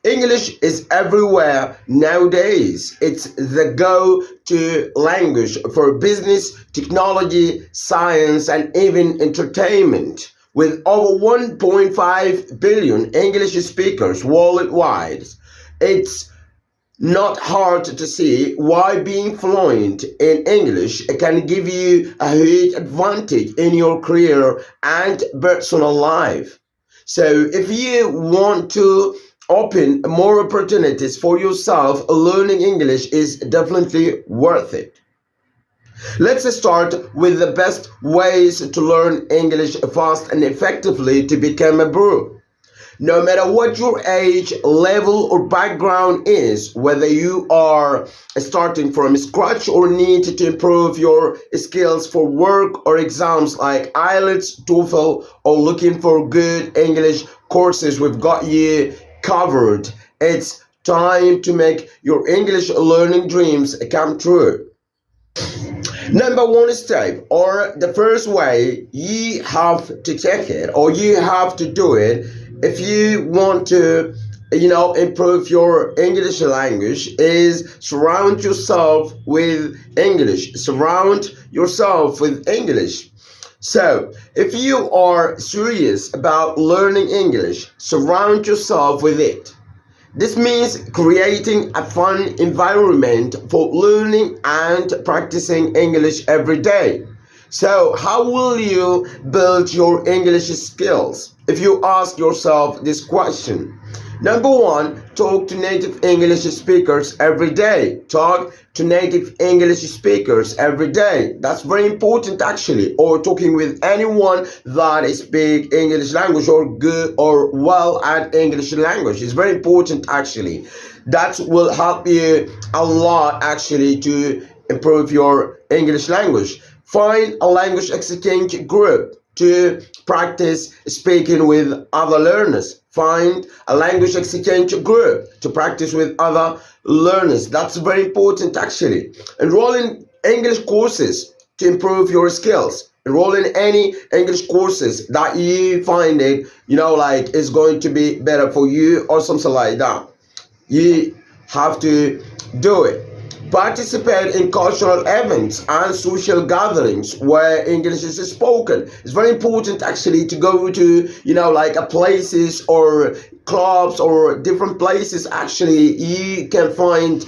English is everywhere nowadays. It's the go-to language for business, technology, science, and even entertainment. With over 1.5 billion English speakers worldwide, it's not hard to see why being fluent in English can give you a huge advantage in your career and personal life. So, if you want to open more opportunities for yourself, learning English is definitely worth it. Let's start with the best ways to learn English fast and effectively to become a pro. No matter what your age, level, or background is, whether you are starting from scratch or need to improve your skills for work or exams like IELTS, TOEFL, or looking for good English courses, we've got you covered. It's time to make your English learning dreams come true. Number one step, or the first way you have to take it, or you have to do it, if you want to, improve your English language, is surround yourself with English. Surround yourself with English. So, if you are serious about learning English, surround yourself with it. This means creating a fun environment for learning and practicing English every day. So, how will you build your English skills? If you ask yourself this question, number one, talk to native English speakers every day. Talk to native English speakers every day. That's very important actually. Or talking with anyone that speaks English language or good or well at English language. It's very important actually. That will help you a lot actually to improve your English language. Find a language exchange group to practice speaking with other learners. Find a language exchange group to practice with other learners. That's very important actually. Enroll in English courses to improve your skills. Enroll in any English courses that you find it, is going to be better for you or something like that. You have to do it. Participate in cultural events and social gatherings where English is spoken. It's very important actually to go to, places or clubs or different places. Actually, you can find,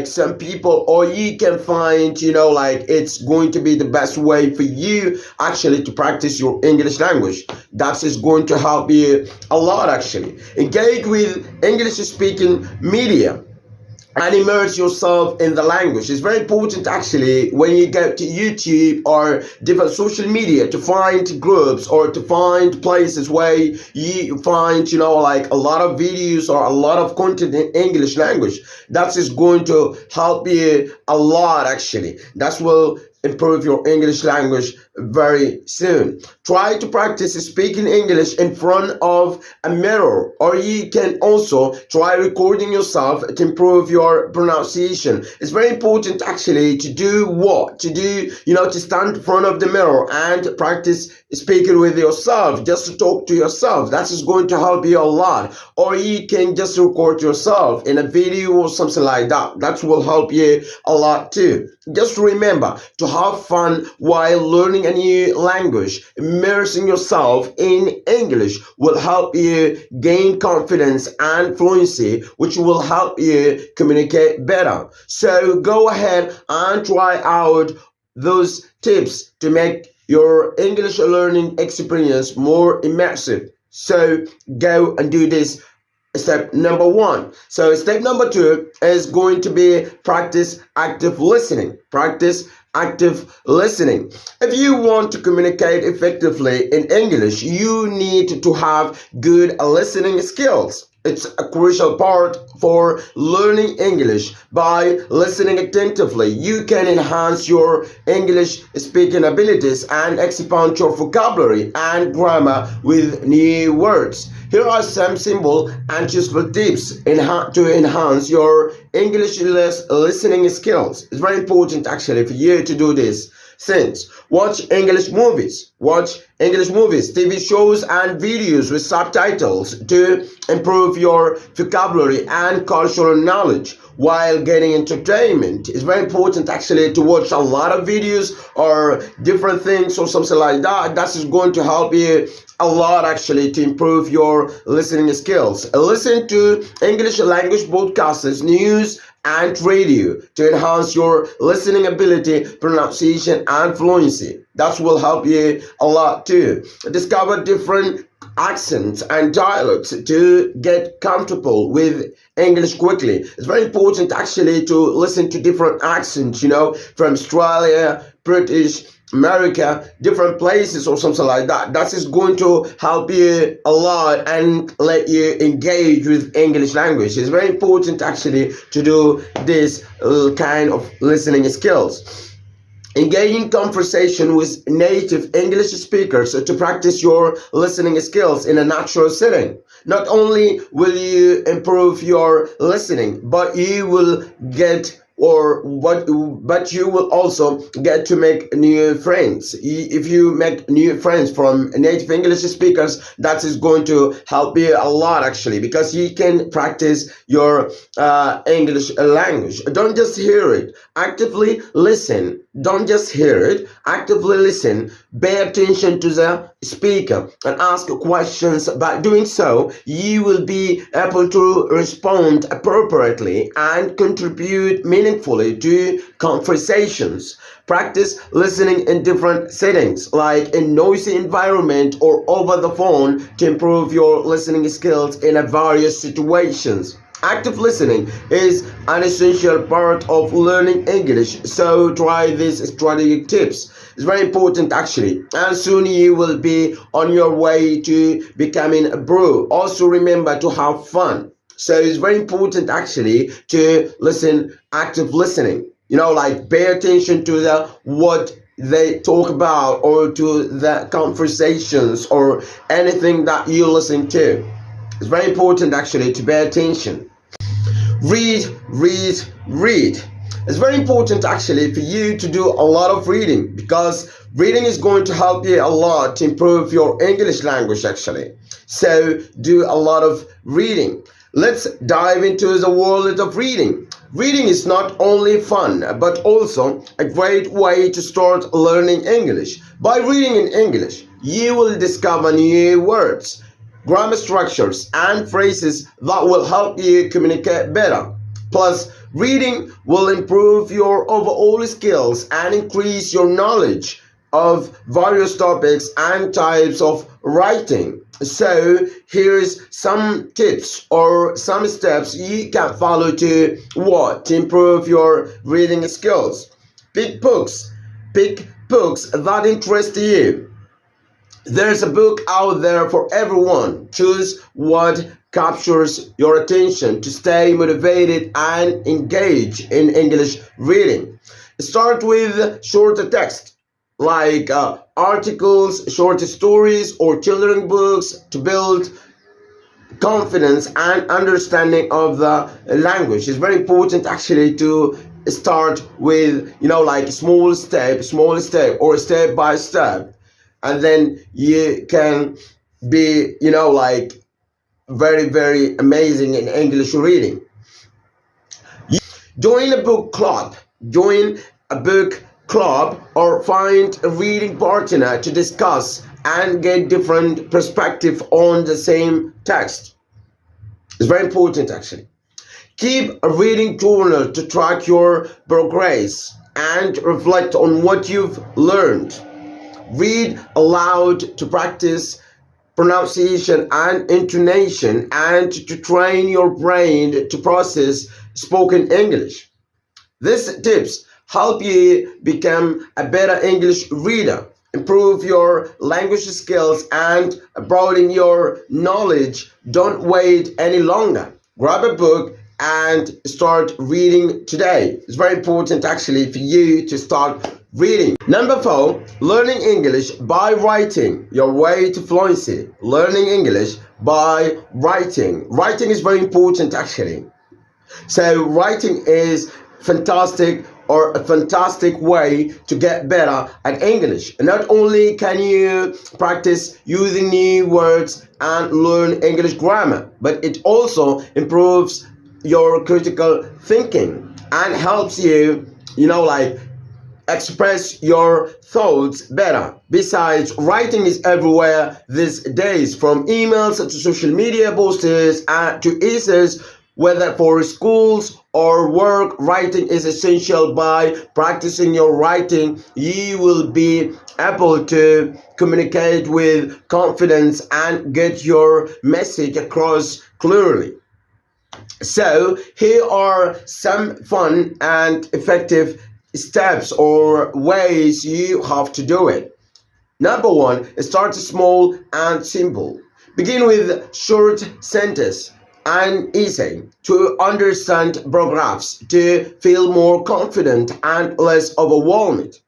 some people, or you can find, it's going to be the best way for you actually to practice your English language. That is going to help you a lot actually. Engage with English speaking media and immerse yourself in the language. It's very important actually when you go to YouTube or different social media to find groups or to find places where you find, a lot of videos or a lot of content in English language. That is going to help you a lot actually. That will improve your English language very soon. Try to practice speaking English in front of a mirror, or you can also try recording yourself to improve your pronunciation. It's very important actually to do what? To stand in front of the mirror and practice speaking with yourself, just to talk to yourself. That is going to help you a lot. Or you can just record yourself in a video or something like that. That will help you a lot too. Just remember to have fun while learning a new language. Immersing yourself in English will help you gain confidence and fluency, which will help you communicate better. So go ahead and try out those tips to make your English learning experience more immersive. So go and do this. Step number one. So step number two is going to be practice active listening. Practice active listening. If you want to communicate effectively in English, you need to have good listening skills. It's a crucial part for learning English. By listening attentively, you can enhance your English speaking abilities and expand your vocabulary and grammar with new words. Here are some simple and useful tips to enhance your English listening skills. It's very important actually for you to do this. Since watch English movies. Watch English movies, TV shows, and videos with subtitles to improve your vocabulary and cultural knowledge while getting entertainment. It's very important actually to watch a lot of videos or different things or something like that. That is going to help you a lot actually to improve your listening skills. Listen to English language broadcasts, news, and radio to enhance your listening ability, pronunciation, and fluency. That will help you a lot too. Discover different accents and dialects to get comfortable with English quickly. It's very important actually to listen to different accents, from Australia, British, America, different places or something like that. That is going to help you a lot and let you engage with English language. It's very important actually to do this kind of listening skills. Engage in conversation with native English speakers to practice your listening skills in a natural setting. Not only will you improve your listening, but you will but you will also get to make new friends. If you make new friends from native English speakers, that is going to help you a lot actually, because you can practice your English language. Don't just hear it, actively listen. Don't just hear it, actively listen. Pay attention to the speaker and ask questions. By doing so, you will be able to respond appropriately and contribute meaningfully to conversations. Practice listening in different settings, like in noisy environment or over the phone, to improve your listening skills in various situations. Active listening is an essential part of learning English, so try these strategic tips. It's very important actually, and soon you will be on your way to becoming a pro. Also remember to have fun. So it's very important actually to listen, active listening. Like pay attention to what they talk about, or to the conversations or anything that you listen to. It's very important actually to pay attention. Read, read, read. It's very important actually for you to do a lot of reading, because reading is going to help you a lot to improve your English language actually. So do a lot of reading. Let's dive into the world of reading. Reading is not only fun, but also a great way to start learning English. By reading in English, you will discover new words, grammar structures, and phrases that will help you communicate better. Plus, reading will improve your overall skills and increase your knowledge of various topics and types of writing. So, here's some tips or some steps you can follow to improve your reading skills. Pick books. Pick books that interest you. There's a book out there for everyone. Choose what captures your attention to stay motivated and engage in English reading. Start with shorter text, like articles, short stories, or children's books, to build confidence and understanding of the language. It's very important actually to start with, like small step, or step by step. And then you can be, like very, very amazing in English reading. Join a book club. Join a book club or find a reading partner to discuss and get different perspective on the same text. It's very important actually. Keep a reading journal to track your progress and reflect on what you've learned. Read aloud to practice pronunciation and intonation, and to train your brain to process spoken English. These tips help you become a better English reader, improve your language skills, and broaden your knowledge. Don't wait any longer. Grab a book and start reading today. It's very important actually for you to start reading. Number 4, learning English by writing. Your way to fluency. Learning English by writing. Writing is very important actually. So writing is fantastic are a fantastic way to get better at English. Not only can you practice using new words and learn English grammar, but it also improves your critical thinking and helps you, like express your thoughts better. Besides, writing is everywhere these days, from emails to social media posters and to essays. Whether for schools or work, writing is essential. By practicing your writing, you will be able to communicate with confidence and get your message across clearly. So, here are some fun and effective steps or ways you have to do it. Number one, start small and simple. Begin with short sentence and essay to understand paragraphs, to feel more confident and less overwhelmed.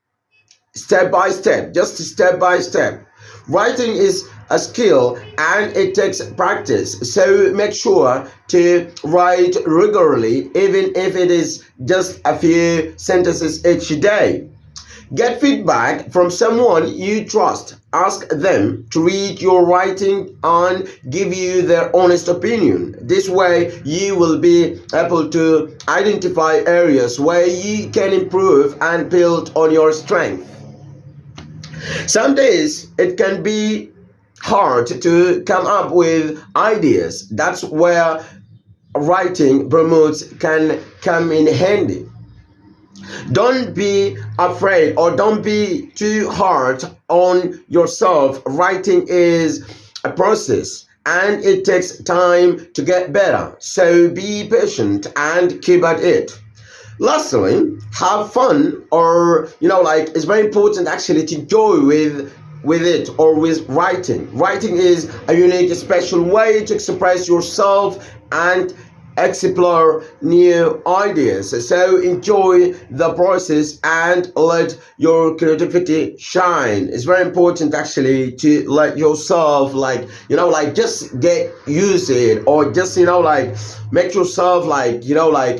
Step by step, just step by step. Writing is a skill and it takes practice, so make sure to write regularly, even if it is just a few sentences each day. Get feedback from someone you trust. Ask them to read your writing and give you their honest opinion. This way, you will be able to identify areas where you can improve and build on your strength. Some days it can be hard to come up with ideas. That's where writing promotes can come in handy. Don't be afraid or don't be too hard on yourself. Writing is a process and it takes time to get better. So be patient and keep at it. Lastly, have fun, or like it's very important actually to enjoy with it or with writing. Writing is a unique, special way to express yourself and explore new ideas. So enjoy the process and let your creativity shine. It's very important actually to let yourself like just get used to it, or just like make yourself like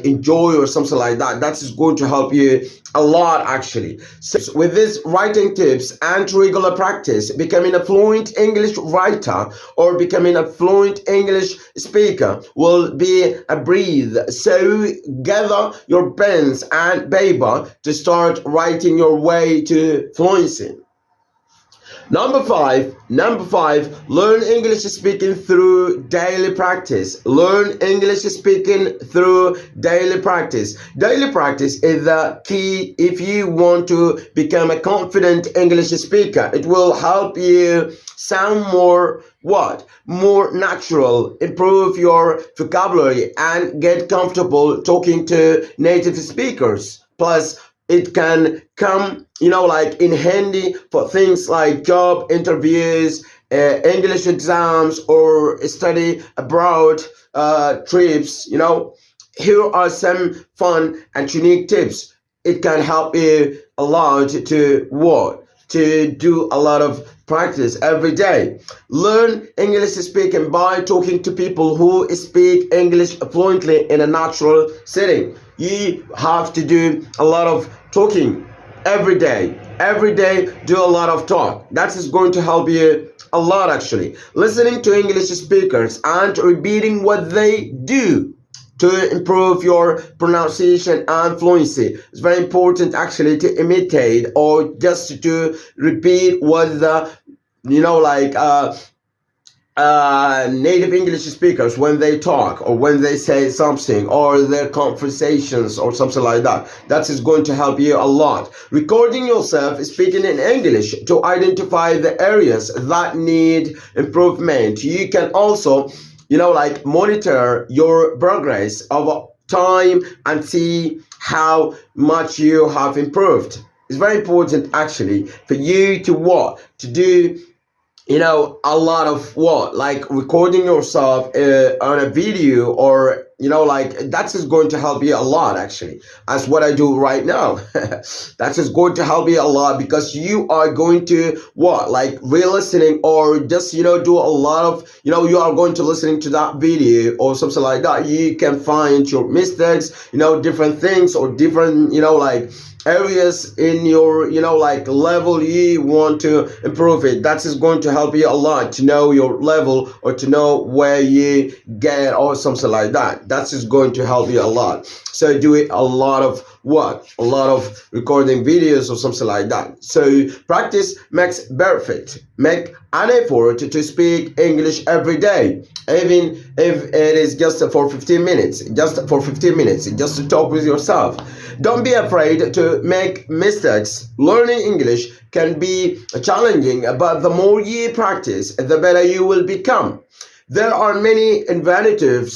enjoy or something like that. That is going to help you a lot actually. So with these writing tips and regular practice, becoming a fluent English writer or becoming a fluent English speaker will be a breeze. So gather your pens and paper to start writing your way to fluency. Number five, learn English speaking through daily practice. Learn English speaking through daily practice. Daily practice is the key if you want to become a confident English speaker. It will help you sound more natural, improve your vocabulary, and get comfortable talking to native speakers. Plus, it can come like in handy for things like job interviews, English exams, or study abroad trips. Here are some fun and unique tips. It can help you a lot to do a lot of practice every day. Learn English speaking by talking to people who speak English fluently in a natural setting. You have to do a lot of talking every day. Every day, do a lot of talk. That is going to help you a lot actually. Listening to English speakers and repeating what they do to improve your pronunciation and fluency. It's very important actually to imitate or just to repeat what the native English speakers when they talk or when they say something or their conversations or something like that. That is going to help you a lot. Recording yourself speaking in English to identify the areas that need improvement. You can also monitor your progress over time and see how much you have improved. It's very important actually for you to do a lot of like recording yourself on a video or that is going to help you a lot, actually, as what I do right now. That is going to help you a lot, because you are going to what, like, re-listening, or just do a lot of, you are going to listening to that video or something like that. You can find your mistakes, different things, or different, like, areas in your like level you want to improve it. That is going to help you a lot to know your level, or to know where you get, or something like that. That is going to help you a lot. So do it a lot of recording videos or something like that. So practice makes perfect. Make an effort to speak English every day, even if it is just for 15 minutes, just to talk with yourself. Don't be afraid to make mistakes. Learning English can be challenging, but the more you practice, the better you will become. There are many innovative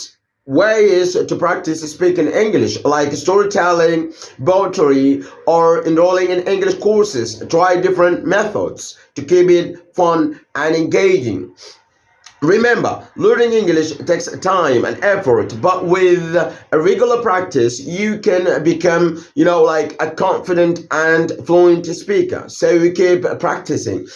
ways to practice speaking English, like storytelling, poetry, or enrolling in English courses. Try different methods to keep it fun and engaging. Remember, learning English takes time and effort, but with a regular practice, you can become, like, a confident and fluent speaker. So we keep practicing.